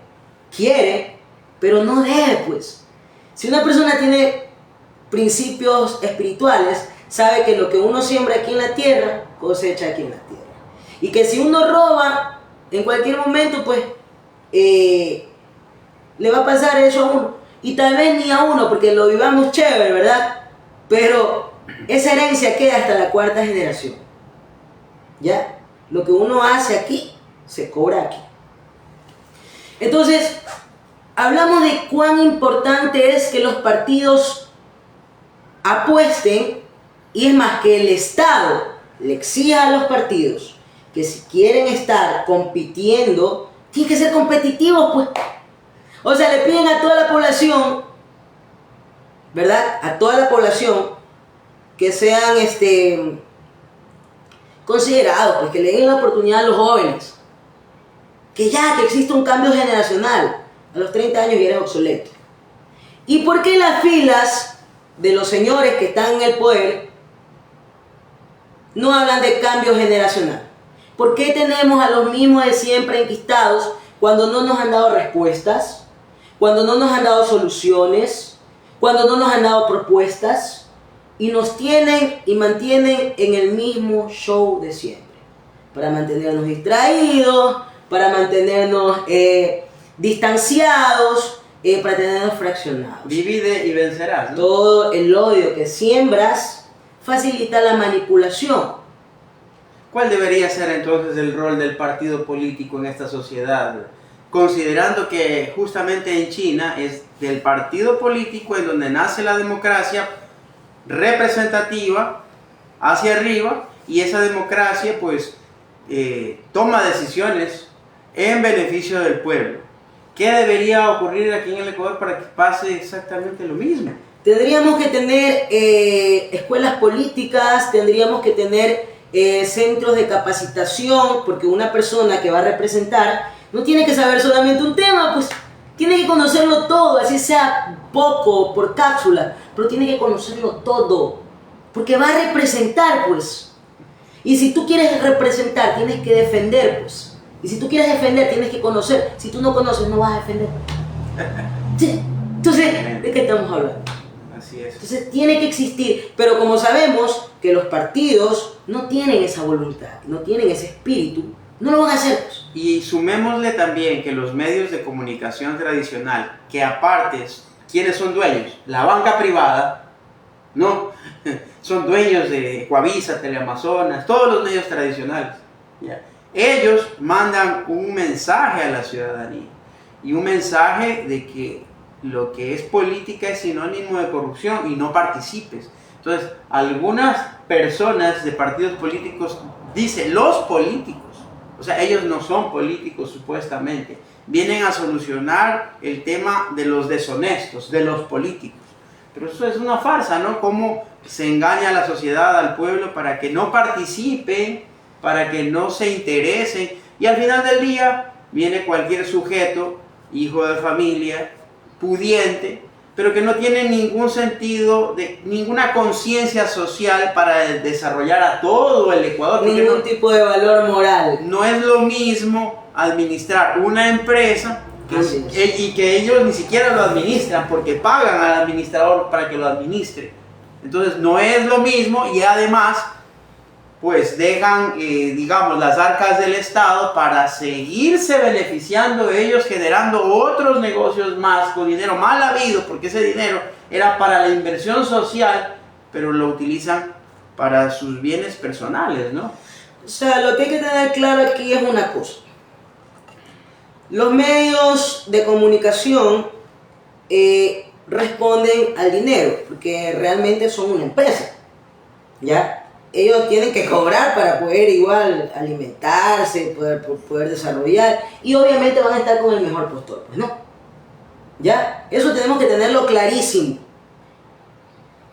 Speaker 2: quiere, pero no debe, pues. Si una persona tiene principios espirituales, sabe que lo que uno siembra aquí en la tierra, cosecha aquí en la tierra. Y que si uno roba, en cualquier momento, pues, le va a pasar eso a uno. Y tal vez ni a uno, porque lo vivamos chévere, ¿verdad? Pero esa herencia queda hasta la cuarta generación. ¿Ya? Lo que uno hace aquí, se cobra aquí. Entonces, hablamos de cuán importante es que los partidos apuesten, y es más, que el Estado le exija a los partidos que si quieren estar compitiendo, tienen que ser competitivos, pues. O sea, le piden a toda la población, ¿verdad? A toda la población que sean considerados, pues que le den la oportunidad a los jóvenes. Que existe un cambio generacional. A los 30 años ya eres obsoleto. ¿Y por qué las filas de los señores que están en el poder no hablan de cambio generacional? ¿Por qué tenemos a los mismos de siempre enquistados cuando no nos han dado respuestas, cuando no nos han dado soluciones, cuando no nos han dado propuestas, y nos tienen y mantienen en el mismo show de siempre? Para mantenernos distraídos, para mantenernos distanciados, para tenernos fraccionados.
Speaker 1: Divide y vencerás, ¿no?
Speaker 2: Todo el odio que siembras facilita la manipulación.
Speaker 1: ¿Cuál debería ser entonces el rol del partido político en esta sociedad? Considerando que justamente en China es del partido político en donde nace la democracia representativa hacia arriba, y esa democracia pues toma decisiones en beneficio del pueblo. ¿Qué debería ocurrir aquí en el Ecuador para que pase exactamente lo mismo?
Speaker 2: Tendríamos que tener escuelas políticas, tendríamos que tener centros de capacitación, porque una persona que va a representar no tiene que saber solamente un tema, pues tiene que conocerlo todo, así sea poco, por cápsula, pero tiene que conocerlo todo, porque va a representar, pues. Y si tú quieres representar, tienes que defender, pues. Y si tú quieres defender, tienes que conocer. Si tú no conoces, no vas a defender. Sí. Entonces, ¿de qué estamos hablando?
Speaker 1: Así es.
Speaker 2: Entonces tiene que existir, pero como sabemos que los partidos no tienen esa voluntad, no tienen ese espíritu, no lo van a hacer.
Speaker 1: Y sumémosle también que los medios de comunicación tradicional, que aparte, ¿quiénes son dueños? La banca privada, ¿no? Son dueños de Coavisa, Teleamazonas, todos los medios tradicionales. ¿Ya? Ellos mandan un mensaje a la ciudadanía, y un mensaje de que lo que es política es sinónimo de corrupción y no participes. Entonces, algunas personas de partidos políticos dicen, los políticos, o sea, ellos no son políticos supuestamente, vienen a solucionar el tema de los deshonestos, de los políticos. Pero eso es una farsa, ¿no? Cómo se engaña a la sociedad, al pueblo, para que no participen, para que no se interesen, y al final del día viene cualquier sujeto, hijo de familia, pudiente, pero que no tiene ningún sentido, ninguna conciencia social para desarrollar a todo el Ecuador.
Speaker 2: Ningún tipo de valor moral.
Speaker 1: No es lo mismo administrar una empresa y que ellos ni siquiera lo administran, porque pagan al administrador para que lo administre. Entonces no es lo mismo, y además pues dejan, digamos, las arcas del Estado para seguirse beneficiando ellos, generando otros negocios más con dinero mal habido, porque ese dinero era para la inversión social, pero lo utilizan para sus bienes personales, ¿no?
Speaker 2: O sea, lo que hay que tener claro aquí es una cosa. Los medios de comunicación responden al dinero, porque realmente son una empresa, ¿ya? Ellos tienen que cobrar para poder igual alimentarse, poder desarrollar, y obviamente van a estar con el mejor postor, pues no. ¿Ya? Eso tenemos que tenerlo clarísimo.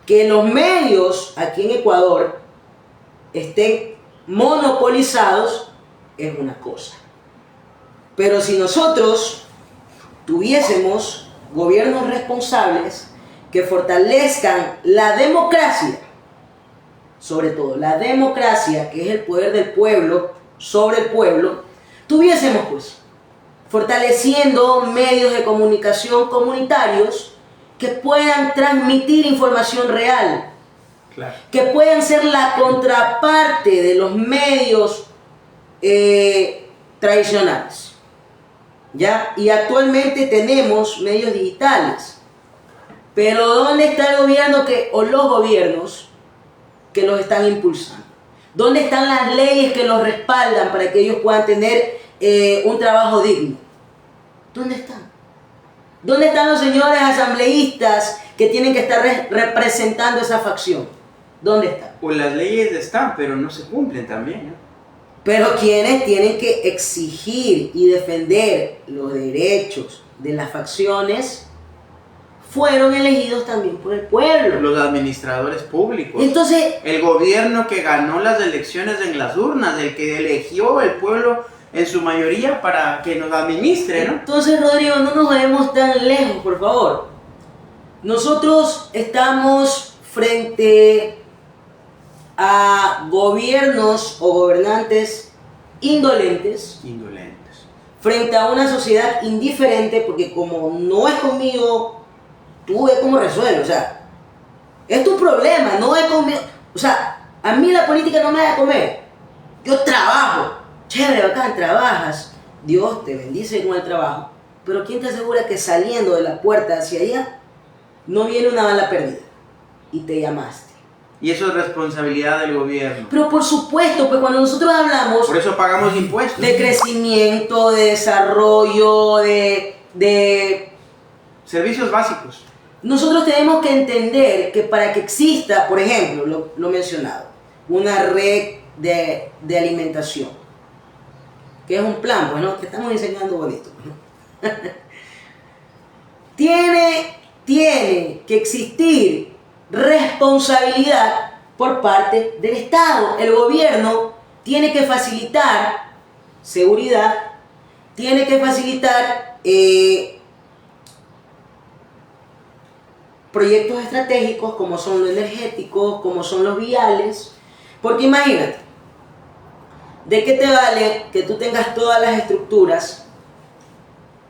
Speaker 2: Que los medios aquí en Ecuador estén monopolizados es una cosa. Pero si nosotros tuviésemos gobiernos responsables que fortalezcan la democracia, sobre todo la democracia, que es el poder del pueblo sobre el pueblo, tuviésemos pues fortaleciendo medios de comunicación comunitarios que puedan transmitir información real,
Speaker 1: claro,
Speaker 2: que puedan ser la contraparte de los medios tradicionales, ¿ya? Y actualmente tenemos medios digitales, pero ¿dónde está el gobierno o los gobiernos que los están impulsando? ¿Dónde están las leyes que los respaldan para que ellos puedan tener un trabajo digno? ¿Dónde están? ¿Dónde están los señores asambleístas que tienen que estar representando esa facción? ¿Dónde están?
Speaker 1: Pues las leyes están, pero no se cumplen también, ¿no?
Speaker 2: Pero quienes tienen que exigir y defender los derechos de las facciones fueron elegidos también por el pueblo.
Speaker 1: Los administradores públicos.
Speaker 2: Entonces,
Speaker 1: el gobierno que ganó las elecciones en las urnas, el que eligió el pueblo en su mayoría para que nos administre, ¿no?
Speaker 2: Entonces, Rodrigo, no nos vayamos tan lejos, por favor. Nosotros estamos frente a gobiernos o gobernantes indolentes, frente a una sociedad indiferente, porque como no es conmigo, tú ves cómo resuelves. O sea, es tu problema, no es conmigo. O sea, a mí la política no me da de comer. Yo trabajo. Chévere, bacán, trabajas. Dios te bendice con el trabajo. Pero ¿quién te asegura que saliendo de la puerta hacia allá no viene una bala perdida? Y te llamaste.
Speaker 1: Y eso es responsabilidad del gobierno.
Speaker 2: Pero por supuesto, pues cuando nosotros hablamos...
Speaker 1: Por eso pagamos impuestos.
Speaker 2: De crecimiento, de desarrollo, de
Speaker 1: servicios básicos.
Speaker 2: Nosotros tenemos que entender que para que exista, por ejemplo, lo mencionado, una red de alimentación. Que es un plan, pues, ¿no? Que estamos enseñando bonito, ¿no? Tiene que existir responsabilidad por parte del Estado. El gobierno tiene que facilitar seguridad, tiene que facilitar proyectos estratégicos como son los energéticos, como son los viales, porque imagínate, ¿de qué te vale que tú tengas todas las estructuras?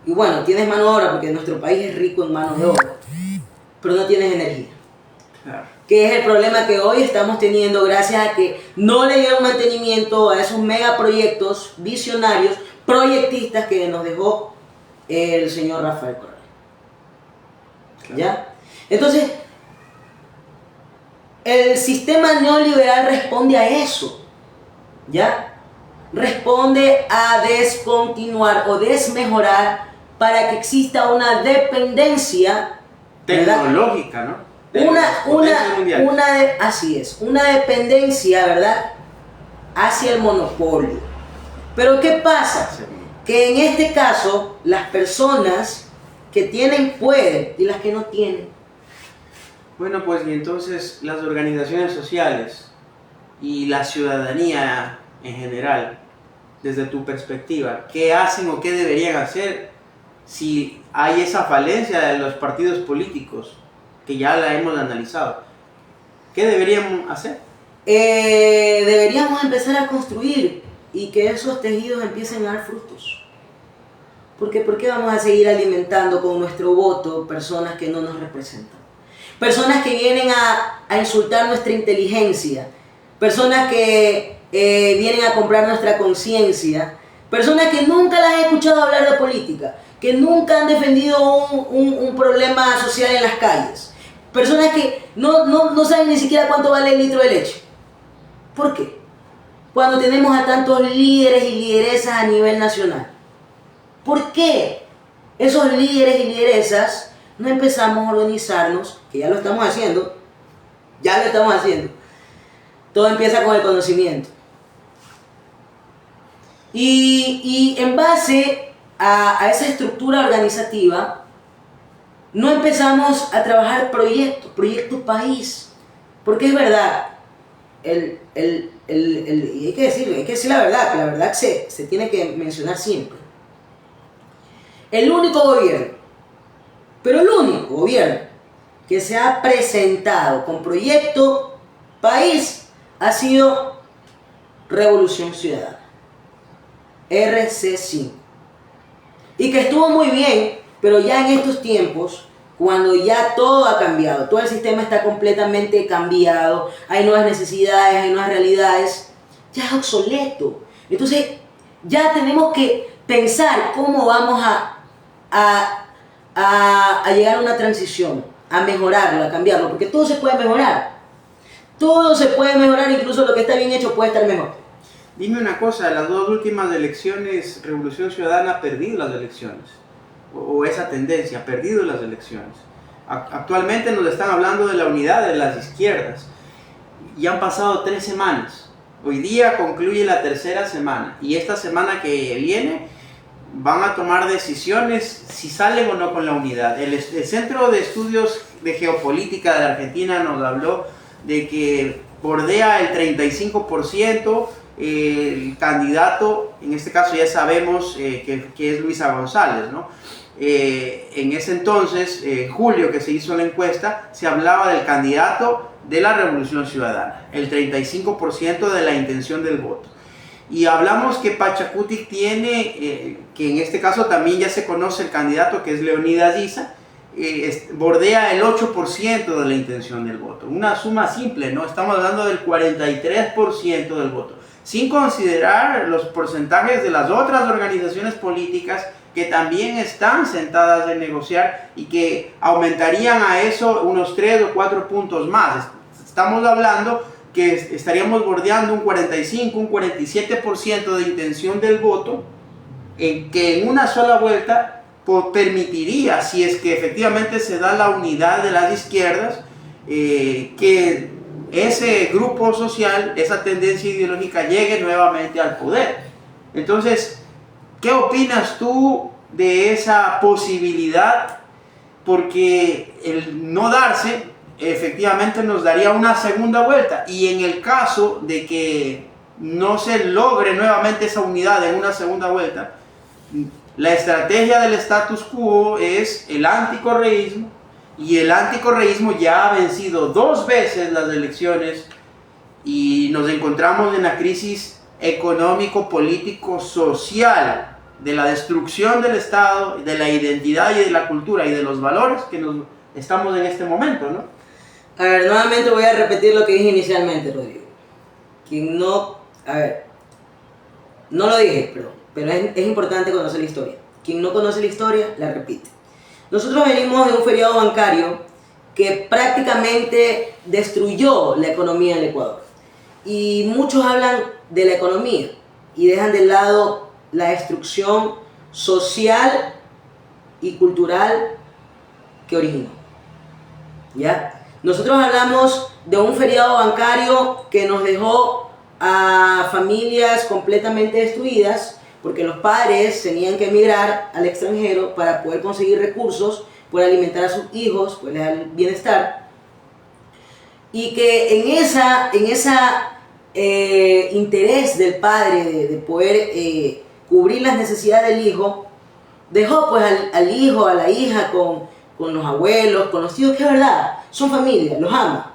Speaker 2: Y bueno, tienes mano de obra porque nuestro país es rico en mano de obra, pero no tienes energía.
Speaker 1: Claro.
Speaker 2: Que es el problema que hoy estamos teniendo gracias a que no le dieron mantenimiento a esos megaproyectos visionarios, proyectistas que nos dejó el señor Rafael Correa. Claro. ¿Ya? Entonces, el sistema neoliberal responde a eso, ¿ya? Responde a descontinuar o desmejorar para que exista una dependencia
Speaker 1: tecnológica, ¿no?
Speaker 2: Así es, una dependencia, ¿verdad? Hacia el monopolio. Pero ¿qué pasa? Que en este caso, las personas que tienen pueden y las que no tienen.
Speaker 1: Bueno, pues y entonces las organizaciones sociales y la ciudadanía en general, desde tu perspectiva, ¿qué hacen o qué deberían hacer si hay esa falencia de los partidos políticos, que ya la hemos analizado? ¿Qué deberíamos hacer?
Speaker 2: Deberíamos empezar a construir y que esos tejidos empiecen a dar frutos. Porque ¿por qué vamos a seguir alimentando con nuestro voto personas que no nos representan? Personas que vienen a insultar nuestra inteligencia, personas que vienen a comprar nuestra conciencia, personas que nunca las he escuchado hablar de política, que nunca han defendido un problema social en las calles, personas que no saben ni siquiera cuánto vale el litro de leche. ¿Por qué? Cuando tenemos a tantos líderes y lideresas a nivel nacional. ¿Por qué esos líderes y lideresas no empezamos a organizarnos, que ya lo estamos haciendo? Todo empieza con el conocimiento. Y en base a esa estructura organizativa, no empezamos a trabajar proyecto país. Porque es verdad, y hay que decir la verdad, que la verdad se tiene que mencionar siempre. El único gobierno, pero el único gobierno que se ha presentado con proyecto país ha sido Revolución Ciudadana, RC5. Y que estuvo muy bien, pero ya en estos tiempos, cuando ya todo ha cambiado, todo el sistema está completamente cambiado, hay nuevas necesidades, hay nuevas realidades, ya es obsoleto. Entonces, ya tenemos que pensar cómo vamos a llegar a una transición, a mejorarlo, a cambiarlo, porque todo se puede mejorar. Todo se puede mejorar, incluso lo que está bien hecho puede estar mejor.
Speaker 1: Dime una cosa, las dos últimas elecciones, Revolución Ciudadana ha perdido las elecciones, o esa tendencia, ha perdido las elecciones. Actualmente nos están hablando de la unidad de las izquierdas, y han pasado 3 semanas. Hoy día concluye la 3ª semana, y esta semana que viene van a tomar decisiones si salen o no con la unidad. El Centro de Estudios de Geopolítica de Argentina nos habló de que bordea el 35%, el candidato, en este caso ya sabemos que es Luisa González, ¿no? En ese entonces, julio que se hizo la encuesta, se hablaba del candidato de la Revolución Ciudadana, el 35% de la intención del voto. Y hablamos que Pachacuti tiene, que en este caso también ya se conoce el candidato, que es Leonidas Issa, bordea el 8% de la intención del voto. Una suma simple, ¿no? Estamos hablando del 43% del voto, sin considerar los porcentajes de las otras organizaciones políticas que también están sentadas en negociar y que aumentarían a eso unos 3 o 4 puntos más. Estamos hablando que estaríamos bordeando un 45, un 47% de intención del voto, que en una sola vuelta permitiría, si es que efectivamente se da la unidad de las izquierdas, que ese grupo social, esa tendencia ideológica llegue nuevamente al poder. Entonces, ¿qué opinas tú de esa posibilidad? Porque el no darse efectivamente nos daría una segunda vuelta, y en el caso de que no se logre nuevamente esa unidad en una segunda vuelta, la estrategia del status quo es el anticorreísmo, y el anticorreísmo ya ha vencido 2 veces las elecciones y nos encontramos en la crisis económico, político, social, de la destrucción del Estado, de la identidad y de la cultura y de los valores que estamos en este momento, ¿no?
Speaker 2: A ver, nuevamente voy a repetir lo que dije inicialmente, Rodrigo. No lo dije, pero es importante conocer la historia. Quien no conoce la historia, la repite. Nosotros venimos de un feriado bancario que prácticamente destruyó la economía del Ecuador. Y muchos hablan de la economía y dejan de lado la destrucción social y cultural que originó. ¿Ya? Nosotros hablamos de un feriado bancario que nos dejó a familias completamente destruidas, porque los padres tenían que emigrar al extranjero para poder conseguir recursos, poder alimentar a sus hijos, poder dar bienestar. Y que en esa interés del padre de poder cubrir las necesidades del hijo, dejó pues al hijo, a la hija con los abuelos, con los tíos, que es verdad, son familia, los ama,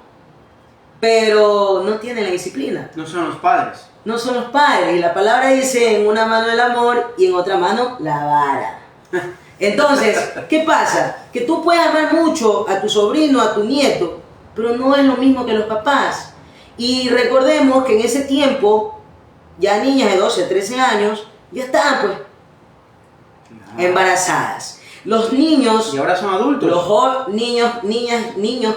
Speaker 2: pero no tienen la disciplina.
Speaker 1: No son los padres.
Speaker 2: No son los padres, y la palabra dice: en una mano el amor y en otra mano la vara. Entonces, ¿qué pasa? Que tú puedes amar mucho a tu sobrino, a tu nieto, pero no es lo mismo que los papás. Y recordemos que en ese tiempo, ya niñas de 12, 13 años, ya estaban pues embarazadas. Los niños...
Speaker 1: Y ahora son adultos.
Speaker 2: Los niños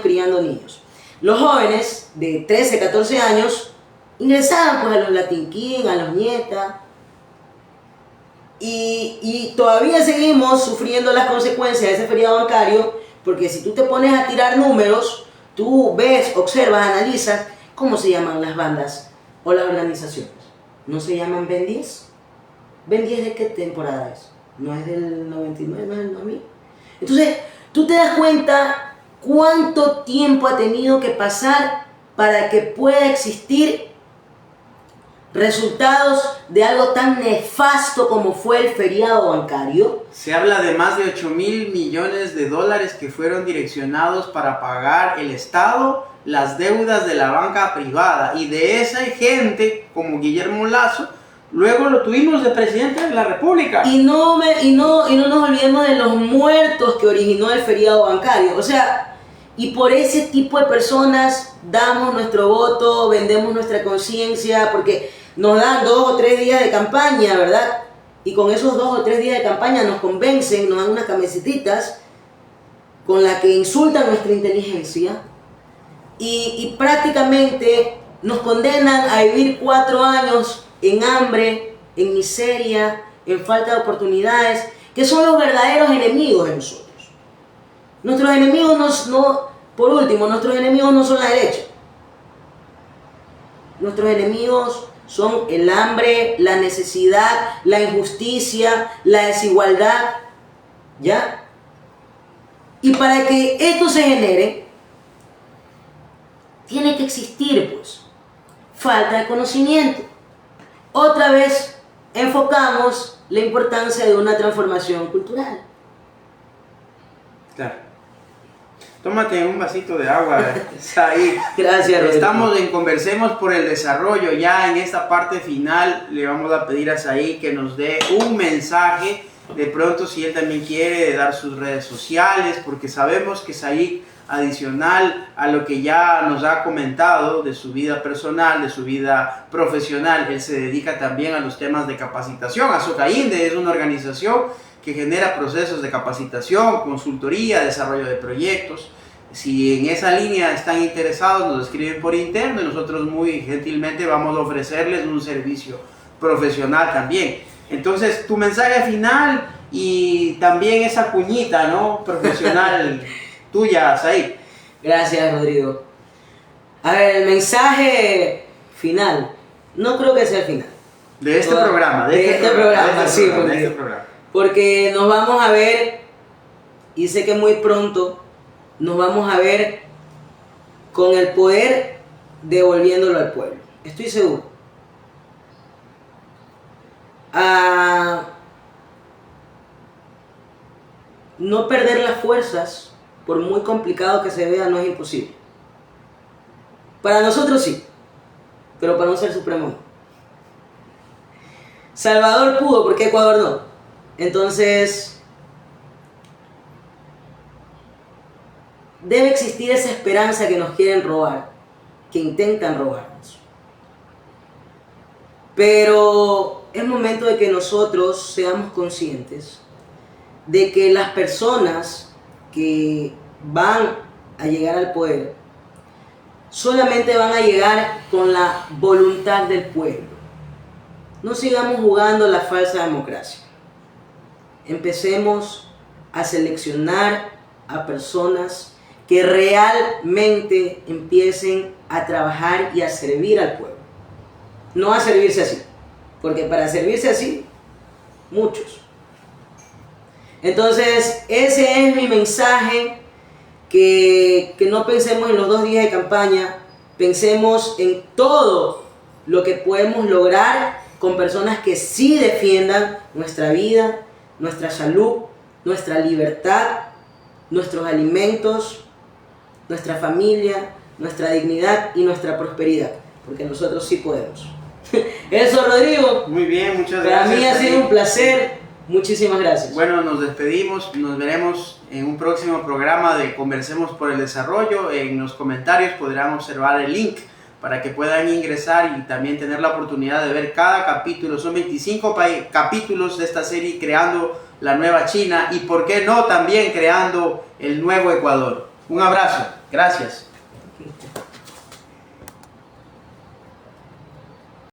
Speaker 2: criando niños. Los jóvenes de 13, 14 años ingresaban pues a los Latin King, a los nietas. Y todavía seguimos sufriendo las consecuencias de ese feriado bancario, porque si tú te pones a tirar números, tú ves, observas, analizas cómo se llaman las bandas o las organizaciones. ¿No se llaman Ben 10? ¿Ben 10 de qué temporada es? ¿No es del 99, no es del 2000? Entonces, tú te das cuenta cuánto tiempo ha tenido que pasar para que pueda existir resultados de algo tan nefasto como fue el feriado bancario.
Speaker 1: Se habla de más de 8.000 millones de dólares que fueron direccionados para pagar el Estado las deudas de la banca privada, y de esa gente como Guillermo Lasso luego lo tuvimos de presidente de la República.
Speaker 2: Y no nos olvidemos de los muertos que originó el feriado bancario. O sea, y por ese tipo de personas damos nuestro voto, vendemos nuestra conciencia, porque nos dan 2 o 3 días de campaña, ¿verdad? Y con esos 2 o 3 días de campaña nos convencen, nos dan unas camisetitas con las que insultan nuestra inteligencia y prácticamente nos condenan a vivir 4 años en hambre, en miseria, en falta de oportunidades, que son los verdaderos enemigos de nosotros. Nuestros enemigos por último, nuestros enemigos no son la derecha. Nuestros enemigos son el hambre, la necesidad, la injusticia, la desigualdad, ¿ya? Y para que esto se genere, tiene que existir, pues, falta de conocimiento. Otra vez enfocamos la importancia de una transformación cultural.
Speaker 1: Claro. Tómate un vasito de agua, Said.
Speaker 2: Gracias, Roberto.
Speaker 1: Estamos en Conversemos por el Desarrollo. Ya en esta parte final le vamos a pedir a Said que nos dé un mensaje. De pronto, si él también quiere dar sus redes sociales, porque sabemos que Said, adicional a lo que ya nos ha comentado de su vida personal, de su vida profesional, él se dedica también a los temas de capacitación. Azocainde es una organización que genera procesos de capacitación, consultoría, desarrollo de proyectos. Si en esa línea están interesados, nos escriben por interno y nosotros muy gentilmente vamos a ofrecerles un servicio profesional también. Entonces, tu mensaje final y también esa cuñita, ¿no?, profesional tuya, Said.
Speaker 2: Gracias, Rodrigo. A ver, el mensaje final. No creo que sea el final.
Speaker 1: De este programa.
Speaker 2: De este programa, sí.
Speaker 1: De este programa.
Speaker 2: Porque nos vamos a ver, y sé que muy pronto, nos vamos a ver con el poder devolviéndolo al pueblo. Estoy seguro. No perder las fuerzas, por muy complicado que se vea, no es imposible. Para nosotros sí, pero para un ser supremo no. Salvador pudo, ¿por qué Ecuador no? Entonces, debe existir esa esperanza que nos quieren robar, que intentan robarnos. Pero es momento de que nosotros seamos conscientes de que las personas que van a llegar al poder solamente van a llegar con la voluntad del pueblo. No sigamos jugando la falsa democracia. Empecemos a seleccionar a personas que realmente empiecen a trabajar y a servir al pueblo. No a servirse así, porque para servirse así, muchos. Entonces, ese es mi mensaje, que no pensemos en los 2 días de campaña, pensemos en todo lo que podemos lograr con personas que sí defiendan nuestra vida, nuestra salud, nuestra libertad, nuestros alimentos, nuestra familia, nuestra dignidad y nuestra prosperidad, porque nosotros sí podemos. Eso, Rodrigo.
Speaker 1: Muy bien, muchas gracias.
Speaker 2: Para mí ha sido un placer. Muchísimas gracias.
Speaker 1: Bueno, nos despedimos, nos veremos en un próximo programa de Conversemos por el Desarrollo. En los comentarios podrán observar el link para que puedan ingresar y también tener la oportunidad de ver cada capítulo. Son 25 capítulos de esta serie creando la nueva China y por qué no también creando el nuevo Ecuador. Un abrazo, gracias.